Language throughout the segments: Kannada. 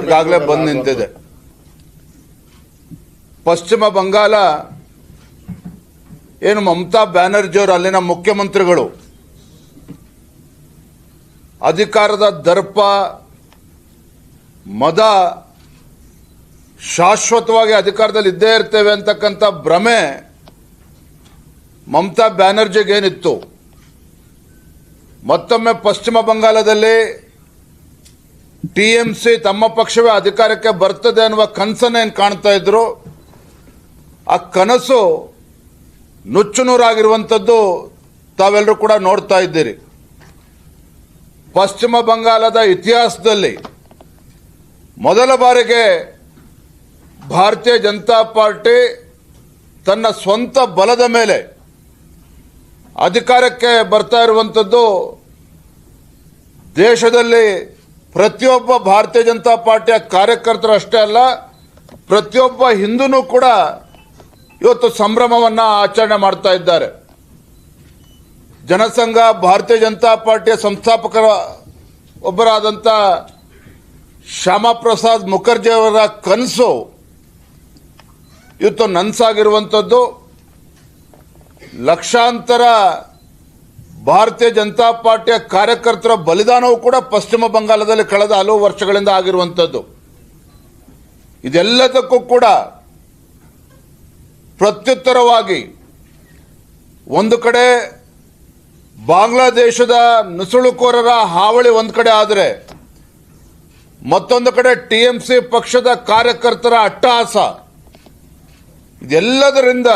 ಈಗಾಗಲೇ ಬಂದು ನಿಂತಿದೆ. ಪಶ್ಚಿಮ ಬಂಗಾಳ ಏನು ಮಮತಾ ಬ್ಯಾನರ್ಜಿಯವರು ಅಲ್ಲಿನ ಮುಖ್ಯಮಂತ್ರಿಗಳು ಅಧಿಕಾರದ ದರ್ಪ ಮದ ಶಾಶ್ವತವಾಗಿ ಅಧಿಕಾರದಲ್ಲಿ ಇದ್ದೇ ಇರ್ತೇವೆ ಅಂತಕ್ಕಂಥ ಭ್ರಮೆ ಮಮತಾ ಬ್ಯಾನರ್ಜಿಗೇನಿತ್ತು. ಮತ್ತೊಮ್ಮೆ ಪಶ್ಚಿಮ ಬಂಗಾಳದಲ್ಲಿ ಟಿಎಂಸಿ ತಮ್ಮ ಪಕ್ಷವೇ ಅಧಿಕಾರಕ್ಕೆ ಬರ್ತದೆ ಅನ್ನುವ ಕನಸನ್ನೇನು ಕಾಣ್ತಾ ಇದ್ರು, ಆ ಕನಸು ನುಚ್ಚುನೂರಾಗಿರುವಂಥದ್ದು ತಾವೆಲ್ಲರೂ ಕೂಡ ನೋಡ್ತಾ ಇದ್ದೀರಿ. ಪಶ್ಚಿಮ ಬಂಗಾಳದ ಇತಿಹಾಸದಲ್ಲಿ ಮೊದಲ ಬಾರಿಗೆ ಭಾರತೀಯ ಜನತಾ ಪಾರ್ಟಿ ತನ್ನ ಸ್ವಂತ ಬಲದ ಮೇಲೆ ಅಧಿಕಾರಕ್ಕೆ ಬರ್ತಾ ಇರುವಂಥದ್ದು ದೇಶದಲ್ಲಿ ಪ್ರತಿಯೊಬ್ಬ ಭಾರತೀಯ ಜನತಾ ಪಾರ್ಟಿಯ ಕಾರ್ಯಕರ್ತರು ಅಷ್ಟೇ ಅಲ್ಲ, ಪ್ರತಿಯೊಬ್ಬ ಹಿಂದೂನೂ ಕೂಡ ಇವತ್ತು ಸಂಭ್ರಮವನ್ನು ಆಚರಣೆ ಮಾಡ್ತಾ ಇದ್ದಾರೆ. ಜನಸಂಘ ಭಾರತೀಯ ಜನತಾ ಪಾರ್ಟಿಯ ಸಂಸ್ಥಾಪಕರ ಒಬ್ಬರಾದಂಥ ಶ್ಯಾಮಾ ಪ್ರಸಾದ್ ಮುಖರ್ಜಿ ಅವರ ಕನಸು ಇವತ್ತು ನನಸಾಗಿರುವಂಥದ್ದು. ಲಕ್ಷಾಂತರ ಭಾರತೀಯ ಜನತಾ ಪಾರ್ಟಿಯ ಕಾರ್ಯಕರ್ತರ ಬಲಿದಾನವೂ ಕೂಡ ಪಶ್ಚಿಮ ಬಂಗಾಳದಲ್ಲಿ ಕಳೆದ ಹಲವು ವರ್ಷಗಳಿಂದ ಆಗಿರುವಂಥದ್ದು. ಇದೆಲ್ಲದಕ್ಕೂ ಕೂಡ ಪ್ರತ್ಯುತ್ತರವಾಗಿ ಒಂದು ಕಡೆ ಬಾಂಗ್ಲಾದೇಶದ ನುಸುಳುಕೋರರ ಹಾವಳಿ ಒಂದು ಕಡೆ ಆದರೆ, ಮತ್ತೊಂದು ಕಡೆ ಟಿಎಂಸಿ ಪಕ್ಷದ ಕಾರ್ಯಕರ್ತರ ಅಟ್ಟಹಾಸ, ಇದೆಲ್ಲದರಿಂದ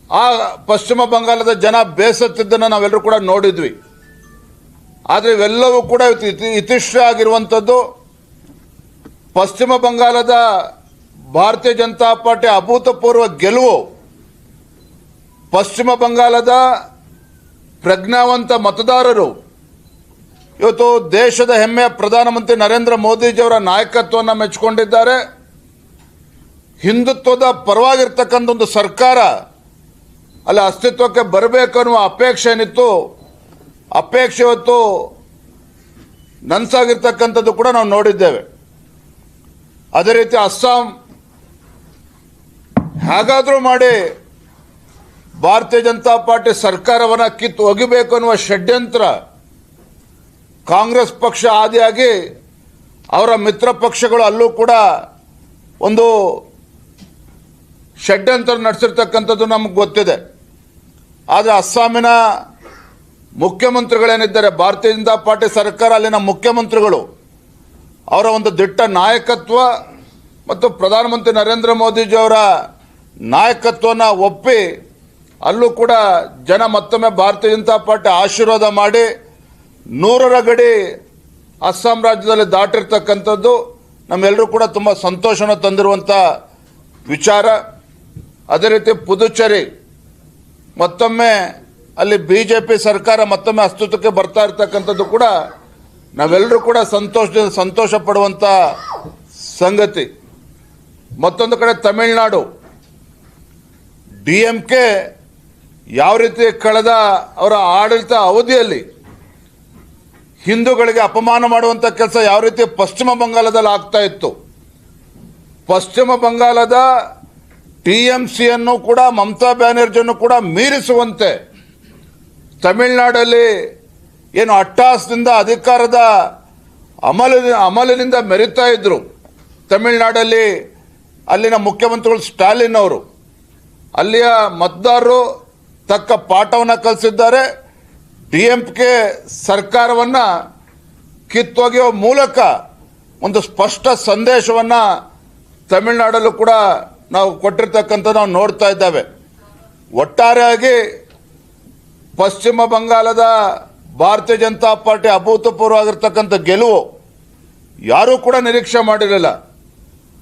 ಆ ಪಶ್ಚಿಮ ಬಂಗಾಳದ ಜನ ಬೇಸತ್ತಿದ್ದನ್ನು ನಾವೆಲ್ಲರೂ ಕೂಡ ನೋಡಿದ್ವಿ. ಆದರೆ ಇವೆಲ್ಲವೂ ಕೂಡ ಇತಿಶ್ರೀ ಆಗಿರುವಂಥದ್ದು. ಪಶ್ಚಿಮ ಬಂಗಾಳದ ಭಾರತೀಯ ಜನತಾ ಪಾರ್ಟಿ ಅಭೂತಪೂರ್ವ ಗೆಲುವು ಪಶ್ಚಿಮ ಬಂಗಾಳದ ಪ್ರಜ್ಞಾವಂತ ಮತದಾರರು ಇವತ್ತು ದೇಶದ ಹೆಮ್ಮೆಯ ಪ್ರಧಾನಮಂತ್ರಿ ನರೇಂದ್ರ ಮೋದಿಜಿಯವರ ನಾಯಕತ್ವವನ್ನು ಮೆಚ್ಚಿಕೊಂಡಿದ್ದಾರೆ. ಹಿಂದುತ್ವದ ಪರವಾಗಿರ್ತಕ್ಕಂಥ ಒಂದು ಸರ್ಕಾರ ಅಲ್ಲಿ ಅಸ್ತಿತ್ವಕ್ಕೆ ಬರಬೇಕು ಅನ್ನುವ ಅಪೇಕ್ಷೆ ಏನಿತ್ತು, ಅಪೇಕ್ಷೆ ಇವತ್ತು ನನಸಾಗಿರ್ತಕ್ಕಂಥದ್ದು ಕೂಡ ನಾವು ನೋಡಿದ್ದೇವೆ. ಅದೇ ರೀತಿ ಅಸ್ಸಾಂ ಹೇಗಾದರೂ ಮಾಡಿ ಭಾರತೀಯ ಜನತಾ ಪಾರ್ಟಿ ಸರ್ಕಾರವನ್ನು ಕಿತ್ತು ಒಗಿಬೇಕು ಅನ್ನುವ ಷಡ್ಯಂತ್ರ ಕಾಂಗ್ರೆಸ್ ಪಕ್ಷ ಆದಿಯಾಗಿ ಅವರ ಮಿತ್ರ ಪಕ್ಷಗಳು ಅಲ್ಲೂ ಕೂಡ ಒಂದು ಷಡ್ಯಂತ್ರ ನಡೆಸಿರ್ತಕ್ಕಂಥದ್ದು ನಮಗೆ ಗೊತ್ತಿದೆ. ಆದರೆ ಅಸ್ಸಾಮಿನ ಮುಖ್ಯಮಂತ್ರಿಗಳೇನಿದ್ದಾರೆ, ಭಾರತೀಯ ಜನತಾ ಪಾರ್ಟಿ ಸರ್ಕಾರ ಅಲ್ಲಿನ ಮುಖ್ಯಮಂತ್ರಿಗಳು ಅವರ ಒಂದು ದಿಟ್ಟ ನಾಯಕತ್ವ ಮತ್ತು ಪ್ರಧಾನಮಂತ್ರಿ ನರೇಂದ್ರ ಮೋದಿಜಿಯವರ ನಾಯಕತ್ವವನ್ನು ಒಪ್ಪಿ ಅಲ್ಲೂ ಕೂಡ ಜನ ಮತ್ತೊಮ್ಮೆ ಭಾರತೀಯ ಜನತಾ ಪಾರ್ಟಿ ಆಶೀರ್ವಾದ ಮಾಡಿ 100ರ ಗಡಿ ಅಸ್ಸಾಂ ರಾಜ್ಯದಲ್ಲಿ ದಾಟಿರ್ತಕ್ಕಂಥದ್ದು ನಮ್ಮೆಲ್ಲರೂ ಕೂಡ ತುಂಬ ಸಂತೋಷವನ್ನು ತಂದಿರುವಂಥ ವಿಚಾರ. ಅದೇ ರೀತಿ ಪುದುಚೇರಿ ಮತ್ತೊಮ್ಮೆ ಅಲ್ಲಿ ಬಿಜೆಪಿ ಸರ್ಕಾರ ಮತ್ತೊಮ್ಮೆ ಅಸ್ತಿತ್ವಕ್ಕೆ ಬರ್ತಾ ಇರ್ತಕ್ಕಂಥದ್ದು ಕೂಡ ನಾವೆಲ್ಲರೂ ಕೂಡ ಸಂತೋಷ ಪಡುವಂಥ ಸಂಗತಿ. ಮತ್ತೊಂದು ಕಡೆ ತಮಿಳುನಾಡು ಡಿಎಂಕೆ ಯಾವ ರೀತಿ ಕಳೆದ ಅವರ ಆಡಳಿತ ಅವಧಿಯಲ್ಲಿ ಹಿಂದೂಗಳಿಗೆ ಅಪಮಾನ ಮಾಡುವಂಥ ಕೆಲಸ ಯಾವ ರೀತಿ ಪಶ್ಚಿಮ ಬಂಗಾಳದಲ್ಲಿ ಆಗ್ತಾ ಇತ್ತು, ಪಶ್ಚಿಮ ಬಂಗಾಳದ ಟಿಎಂಸಿಯನ್ನು ಕೂಡ ಮಮತಾ ಬ್ಯಾನರ್ಜಿಯನ್ನು ಕೂಡ ಮೀರಿಸುವಂತೆ ತಮಿಳುನಾಡಲ್ಲಿ ಏನು ಅಟ್ಟಹಾಸದಿಂದ ಅಧಿಕಾರದ ಅಮಲಿನಿಂದ ಮೆರಿತಾ ಇದ್ರು. ತಮಿಳುನಾಡಲ್ಲಿ ಅಲ್ಲಿನ ಮುಖ್ಯಮಂತ್ರಿಗಳು ಸ್ಟಾಲಿನ್ ಅವರು ಅಲ್ಲಿಯ ಮತದಾರರು ತಕ್ಕ ಪಾಠವನ್ನು ಕಲಿಸಿದ್ದಾರೆ. ಡಿಎಂಕೆ ಸರ್ಕಾರವನ್ನು ಕಿತ್ತೊಗೆಯುವ ಮೂಲಕ ಒಂದು ಸ್ಪಷ್ಟ ಸಂದೇಶವನ್ನು ತಮಿಳುನಾಡಲ್ಲೂ ಕೂಡ ನಾವು ಕೊಟ್ಟಿರ್ತಕ್ಕಂಥ ನಾವು ನೋಡ್ತಾ ಇದ್ದೇವೆ. ಒಟ್ಟಾರೆಯಾಗಿ ಪಶ್ಚಿಮ ಬಂಗಾಳದ ಭಾರತೀಯ ಜನತಾ ಪಾರ್ಟಿ ಅಭೂತಪೂರ್ವವಾಗಿರ್ತಕ್ಕಂಥ ಗೆಲುವು ಯಾರೂ ಕೂಡ ನಿರೀಕ್ಷೆ ಮಾಡಿರಲಿಲ್ಲ.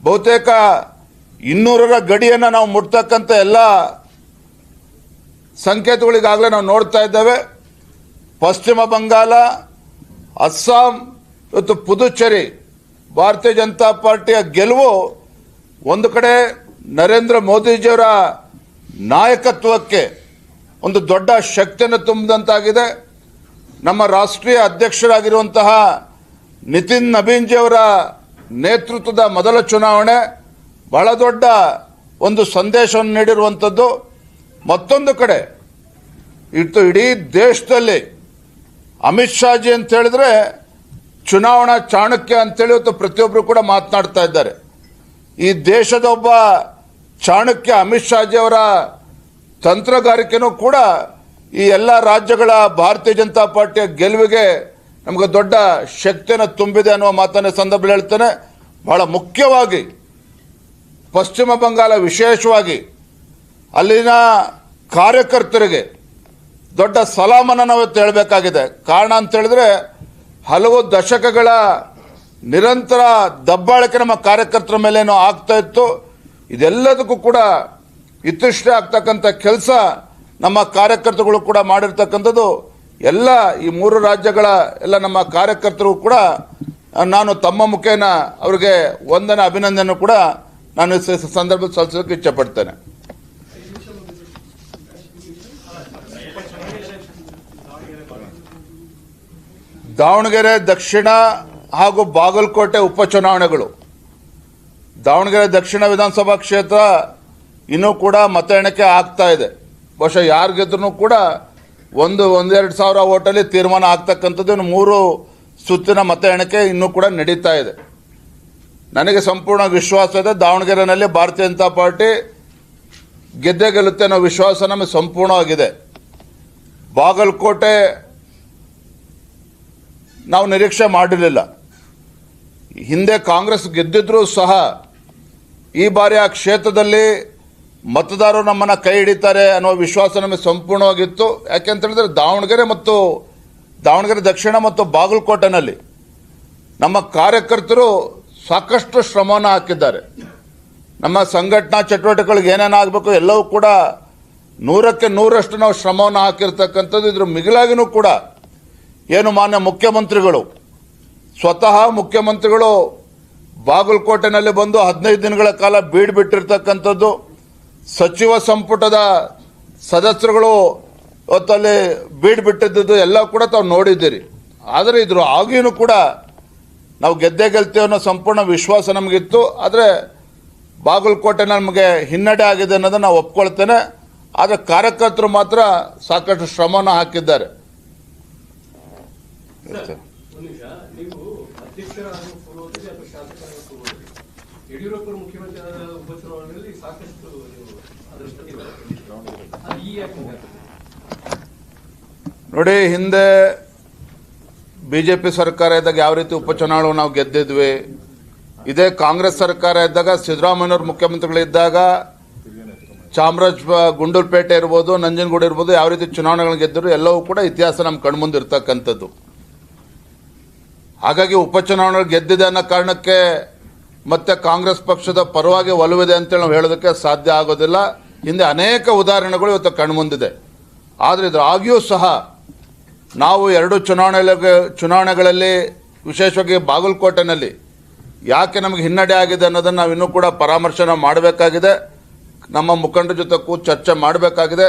ಬಹುತೇಕ 200ರ ಗಡಿಯನ್ನು ನಾವು ಮುಟ್ತಕ್ಕಂಥ ಎಲ್ಲ ಸಂಕೇತಗಳಿಗಾಗಲೇ ನಾವು ನೋಡ್ತಾ ಇದ್ದೇವೆ. ಪಶ್ಚಿಮ ಬಂಗಾಳ, ಅಸ್ಸಾಂ, ಇವತ್ತು ಪುದುಚೇರಿ ಭಾರತೀಯ ಜನತಾ ಪಾರ್ಟಿಯ ಗೆಲುವು ಒಂದು ಕಡೆ ನರೇಂದ್ರ ಮೋದಿಜಿಯವರ ನಾಯಕತ್ವಕ್ಕೆ ಒಂದು ದೊಡ್ಡ ಶಕ್ತಿಯನ್ನು ತುಂಬಿದಂತಾಗಿದೆ. ನಮ್ಮ ರಾಷ್ಟ್ರೀಯ ಅಧ್ಯಕ್ಷರಾಗಿರುವಂತಹ ನಿತಿನ್ ನಬೀನ್ಜಿಯವರ ನೇತೃತ್ವದ ಮೊದಲ ಚುನಾವಣೆ ಬಹಳ ದೊಡ್ಡ ಒಂದು ಸಂದೇಶವನ್ನು ನೀಡಿರುವಂಥದ್ದು. ಮತ್ತೊಂದು ಕಡೆ ಇಡೀ ದೇಶದಲ್ಲಿ ಅಮಿತ್ ಶಾಜಿ ಅಂತ ಹೇಳಿದ್ರೆ ಚುನಾವಣಾ ಚಾಣಕ್ಯ ಅಂತೇಳಿ ಇವತ್ತು ಪ್ರತಿಯೊಬ್ಬರು ಕೂಡ ಮಾತನಾಡ್ತಾ ಇದ್ದಾರೆ. ಈ ದೇಶದ ಒಬ್ಬ ಚಾಣಕ್ಯ ಅಮಿತ್ ಶಾಜಿ ಅವರ ತಂತ್ರಗಾರಿಕೆನೂ ಕೂಡ ಈ ಎಲ್ಲ ರಾಜ್ಯಗಳ ಭಾರತೀಯ ಜನತಾ ಪಾರ್ಟಿಯ ಗೆಲುವಿಗೆ ನಮಗೆ ದೊಡ್ಡ ಶಕ್ತಿಯನ್ನು ತುಂಬಿದೆ ಅನ್ನುವ ಮಾತನ್ನ ಸಂದರ್ಭದಲ್ಲಿ ಹೇಳ್ತೇನೆ. ಬಹಳ ಮುಖ್ಯವಾಗಿ ಪಶ್ಚಿಮ ಬಂಗಾಳ ವಿಶೇಷವಾಗಿ ಅಲ್ಲಿನ ಕಾರ್ಯಕರ್ತರಿಗೆ ದೊಡ್ಡ ಸಲಾಮನ್ನು ನಾವು ಹೇಳಬೇಕಾಗಿದೆ. ಕಾರಣ ಅಂತ ಹೇಳಿದ್ರೆ ಹಲವು ದಶಕಗಳ ನಿರಂತರ ದಬ್ಬಾಳಿಕೆ ನಮ್ಮ ಕಾರ್ಯಕರ್ತರ ಮೇಲೇನೋ ಆಗ್ತಾ ಇತ್ತು. ಇದೆಲ್ಲದಕ್ಕೂ ಕೂಡ ಇತಿಷ್ಠ ಆಗ್ತಕ್ಕಂಥ ಕೆಲಸ ನಮ್ಮ ಕಾರ್ಯಕರ್ತರುಗಳು ಕೂಡ ಮಾಡಿರ್ತಕ್ಕಂಥದ್ದು. ಎಲ್ಲ ಈ 3 ರಾಜ್ಯಗಳ ಎಲ್ಲ ನಮ್ಮ ಕಾರ್ಯಕರ್ತರು ಕೂಡ ನಾನು ತಮ್ಮ ಮುಖೇನ ಅವರಿಗೆ ವಂದನೆ ಅಭಿನಂದನೆ ಕೂಡ ನಾನು ಸಂದರ್ಭದಲ್ಲಿ ಸಲ್ಲಿಸೋಕೆ ಇಚ್ಛೆಪಡ್ತೇನೆ. ದಾವಣಗೆರೆ ದಕ್ಷಿಣ ಹಾಗೂ ಬಾಗಲಕೋಟೆ ಉಪಚುನಾವಣೆಗಳು. ದಾವಣಗೆರೆ ದಕ್ಷಿಣ ವಿಧಾನಸಭಾ ಕ್ಷೇತ್ರ ಇನ್ನೂ ಕೂಡ ಮತ ಎಣಿಕೆ ಆಗ್ತಾ ಇದೆ. ಬಹುಶಃ ಯಾರು ಗೆದ್ರೂ ಕೂಡ 1-2 ಸಾವಿರ ಓಟಲ್ಲಿ ತೀರ್ಮಾನ ಆಗ್ತಕ್ಕಂಥದ್ದು. ಇನ್ನು 3 ಸುತ್ತಿನ ಮತ ಎಣಿಕೆ ಇನ್ನೂ ಕೂಡ ನಡೀತಾ ಇದೆ. ನನಗೆ ಸಂಪೂರ್ಣ ವಿಶ್ವಾಸ ಇದೆ ದಾವಣಗೆರೆಯಲ್ಲಿ ಭಾರತೀಯ ಜನತಾ ಪಾರ್ಟಿ ಗೆದ್ದೇ ಗೆಲ್ಲುತ್ತೆ ಅನ್ನೋ ವಿಶ್ವಾಸ ನಮಗೆ ಸಂಪೂರ್ಣವಾಗಿದೆ. ಬಾಗಲಕೋಟೆ ನಾವು ನಿರೀಕ್ಷೆ ಮಾಡಿರಲಿಲ್ಲ. ಹಿಂದೆ ಕಾಂಗ್ರೆಸ್ ಗೆದ್ದಿದ್ರೂ ಸಹ ಈ ಬಾರಿ ಆ ಕ್ಷೇತ್ರದಲ್ಲಿ ಮತದಾರರು ನಮ್ಮನ್ನು ಕೈ ಹಿಡಿತಾರೆ ಅನ್ನೋ ವಿಶ್ವಾಸ ನಮಗೆ ಸಂಪೂರ್ಣವಾಗಿತ್ತು. ಯಾಕೆಂತ ಹೇಳಿದ್ರೆ ದಾವಣಗೆರೆ ದಕ್ಷಿಣ ಮತ್ತು ಬಾಗಲಕೋಟೆನಲ್ಲಿ ನಮ್ಮ ಕಾರ್ಯಕರ್ತರು ಸಾಕಷ್ಟು ಶ್ರಮವನ್ನು ಹಾಕಿದ್ದಾರೆ. ನಮ್ಮ ಸಂಘಟನಾ ಚಟುವಟಿಕೆಗಳಿಗೆ ಏನೇನಾಗಬೇಕು ಎಲ್ಲವೂ ಕೂಡ 100ಕ್ಕೆ 100ರಷ್ಟು ನಾವು ಶ್ರಮವನ್ನು ಹಾಕಿರ್ತಕ್ಕಂಥದ್ದು. ಇದ್ರ ಮಿಗಿಲಾಗಿನೂ ಕೂಡ ಏನು ಮಾನ್ಯ ಮುಖ್ಯಮಂತ್ರಿಗಳು ಸ್ವತಃ ಮುಖ್ಯಮಂತ್ರಿಗಳು ಬಾಗಲಕೋಟೆನಲ್ಲಿ ಬಂದು 15 ದಿನಗಳ ಕಾಲ ಬೀಡು ಬಿಟ್ಟಿರ್ತಕ್ಕಂಥದ್ದು. ಸಚಿವ ಸಂಪುಟದ ಸದಸ್ಯರುಗಳು ಇವತ್ತಲ್ಲಿ ಬೀಡು ಬಿಟ್ಟಿದ್ದು ಎಲ್ಲ ಕೂಡ ತಾವು ನೋಡಿದ್ದೀರಿ. ಆದರೆ ಇದ್ರ ಆಗಿಯೂ ಕೂಡ ನಾವು ಗೆದ್ದೇ ಗೆಲ್ತೇವೆ ಅನ್ನೋ ಸಂಪೂರ್ಣ ವಿಶ್ವಾಸ ನಮಗಿತ್ತು. ಆದರೆ ಬಾಗಲಕೋಟೆ ನಮಗೆ ಹಿನ್ನಡೆ ಆಗಿದೆ ಅನ್ನೋದನ್ನು ನಾವು ಒಪ್ಕೊಳ್ತೇನೆ. ಆದರೆ ಕಾರ್ಯಕರ್ತರು ಮಾತ್ರ ಸಾಕಷ್ಟು ಶ್ರಮವನ್ನು ಹಾಕಿದ್ದಾರೆ. ಯಡಿಯೂರಪ್ಪರು ಮುಖ್ಯಮಂತ್ರಿ ಉಪಚುನಾವಣೆಯಲ್ಲಿ ಸಾಕಷ್ಟು ನೋಡಿ, ಹಿಂದೆ ಬಿಜೆಪಿ ಸರ್ಕಾರ ಇದ್ದಾಗ ಯಾವ ರೀತಿ ಉಪಚುನಾವಣೆ ನಾವು ಗೆದ್ದಿದ್ವಿ. ಇದೇ ಕಾಂಗ್ರೆಸ್ ಸರ್ಕಾರ ಇದ್ದಾಗ ಸಿದ್ದರಾಮಯ್ಯನವರು ಮುಖ್ಯಮಂತ್ರಿಗಳಿದ್ದಾಗ ಗುಂಡೂರುಪೇಟೆ ಇರ್ಬೋದು, ನಂಜನಗೂಡು ಇರ್ಬೋದು, ಯಾವ ರೀತಿ ಚುನಾವಣೆಗಳನ್ನು ಗೆದ್ದರು ಎಲ್ಲವೂ ಕೂಡ ಇತಿಹಾಸ ನಮ್ಮ ಕಣ್ಮುಂದೆ ಇರ್ತಕ್ಕಂಥದ್ದು. ಹಾಗಾಗಿ ಉಪಚುನಾವಣೆ ಗೆದ್ದಿದೆ ಅನ್ನೋ ಕಾರಣಕ್ಕೆ ಮತ್ತೆ ಕಾಂಗ್ರೆಸ್ ಪಕ್ಷದ ಪರವಾಗಿ ಒಲವಿದೆ ಅಂತೇಳಿ ನಾವು ಹೇಳೋದಕ್ಕೆ ಸಾಧ್ಯ ಆಗೋದಿಲ್ಲ. ಹಿಂದೆ ಅನೇಕ ಉದಾಹರಣೆಗಳು ಇವತ್ತು ಕಣ್ಮುಂದಿದೆ. ಆದರೆ ಇದ್ರ ಆಗಿಯೂ ಸಹ ನಾವು 2 ಚುನಾವಣೆಗಳಲ್ಲಿ ವಿಶೇಷವಾಗಿ ಬಾಗಲಕೋಟೆನಲ್ಲಿ ಯಾಕೆ ನಮಗೆ ಹಿನ್ನಡೆ ಆಗಿದೆ ಅನ್ನೋದನ್ನು ನಾವು ಇನ್ನೂ ಕೂಡ ಪರಾಮರ್ಶೆ ಮಾಡಬೇಕಾಗಿದೆ. ನಮ್ಮ ಮುಖಂಡರ ಜೊತೆ ಕೂತು ಚರ್ಚೆ ಮಾಡಬೇಕಾಗಿದೆ.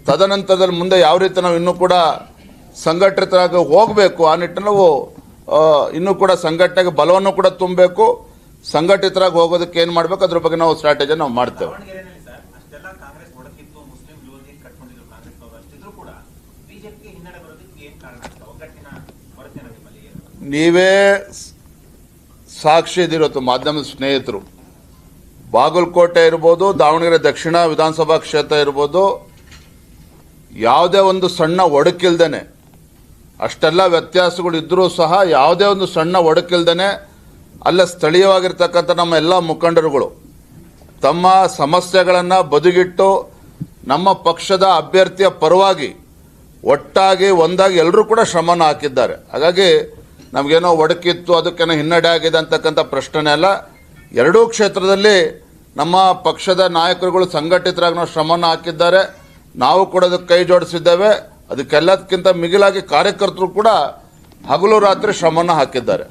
ತದನಂತರದಲ್ಲಿ ಮುಂದೆ ಯಾವ ರೀತಿ ನಾವು ಇನ್ನೂ ಕೂಡ ಸಂಘಟಿತರಾಗಿ ಹೋಗಬೇಕು, ಆ ನಿಟ್ಟಿನಲ್ಲಿ ನಾವು ಇನ್ನೂ ಕೂಡ ಸಂಘಟನೆಗೆ ಬಲವನ್ನು ಕೂಡ ತುಂಬಬೇಕು. ಸಂಘಟಿತರಾಗಿ ಹೋಗೋದಕ್ಕೆ ಏನು ಮಾಡಬೇಕು ಅದ್ರ ಬಗ್ಗೆ ನಾವು ಸ್ಟ್ರಾಟಜಿ ನಾವು ಮಾಡ್ತೇವೆ. ನೀವೇ ಸಾಕ್ಷಿ ಇದಿರೋದು ಮಾಧ್ಯಮದ ಸ್ನೇಹಿತರು. ಬಾಗಲಕೋಟೆ ಇರ್ಬೋದು, ದಾವಣಗೆರೆ ದಕ್ಷಿಣ ವಿಧಾನಸಭಾ ಕ್ಷೇತ್ರ ಇರ್ಬೋದು, ಯಾವುದೇ ಒಂದು ಸಣ್ಣ ಒಡಕಿಲ್ದೇನೆ, ಅಷ್ಟೆಲ್ಲ ವ್ಯತ್ಯಾಸಗಳು ಇದ್ದರೂ ಸಹ ಯಾವುದೇ ಒಂದು ಸಣ್ಣ ಒಡಕಿಲ್ದೇನೆ ಅಲ್ಲ ಸ್ಥಳೀಯವಾಗಿರ್ತಕ್ಕಂಥ ನಮ್ಮ ಎಲ್ಲ ಮುಖಂಡರುಗಳು ತಮ್ಮ ಸಮಸ್ಯೆಗಳನ್ನು ಬದಿಗಿಟ್ಟು ನಮ್ಮ ಪಕ್ಷದ ಅಭ್ಯರ್ಥಿಯ ಪರವಾಗಿ ಒಟ್ಟಾಗಿ ಒಂದಾಗಿ ಎಲ್ಲರೂ ಕೂಡ ಶ್ರಮನ ಹಾಕಿದ್ದಾರೆ. ಹಾಗಾಗಿ ನಮಗೇನೋ ಒಡಕಿತ್ತು, ಅದಕ್ಕೇನೋ ಹಿನ್ನಡೆ ಆಗಿದೆ ಅಂತಕ್ಕಂಥ ಪ್ರಶ್ನೆ ಅಲ್ಲ. 2 ಕ್ಷೇತ್ರದಲ್ಲಿ ನಮ್ಮ ಪಕ್ಷದ ನಾಯಕರುಗಳು ಸಂಘಟಿತರಾಗಿ ನಾವು ಶ್ರಮನ ಹಾಕಿದ್ದಾರೆ. ನಾವು ಕೂಡ ಅದಕ್ಕೆ ಕೈ ಜೋಡಿಸಿದ್ದೇವೆ. ಅದಕ್ಕೆಲ್ಲದಕ್ಕಿಂತ ಮಿಗಿಲಾಗಿ ಕಾರ್ಯಕರ್ತರು ಕೂಡ ಹಗಲು ರಾತ್ರಿ ಶ್ರಮನ ಹಾಕಿದ್ದಾರೆ.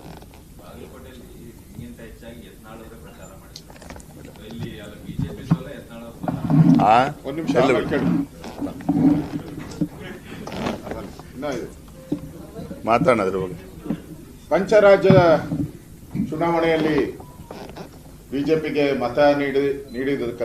ಮಾತಾಡೋದ್ರ ಬಗ್ಗೆ ಪಂಚರಾಜ್ಯ ಚುನಾವಣೆಯಲ್ಲಿ ಬಿಜೆಪಿಗೆ ಮತ ನೀಡಿದ್ದಕ್ಕಂತ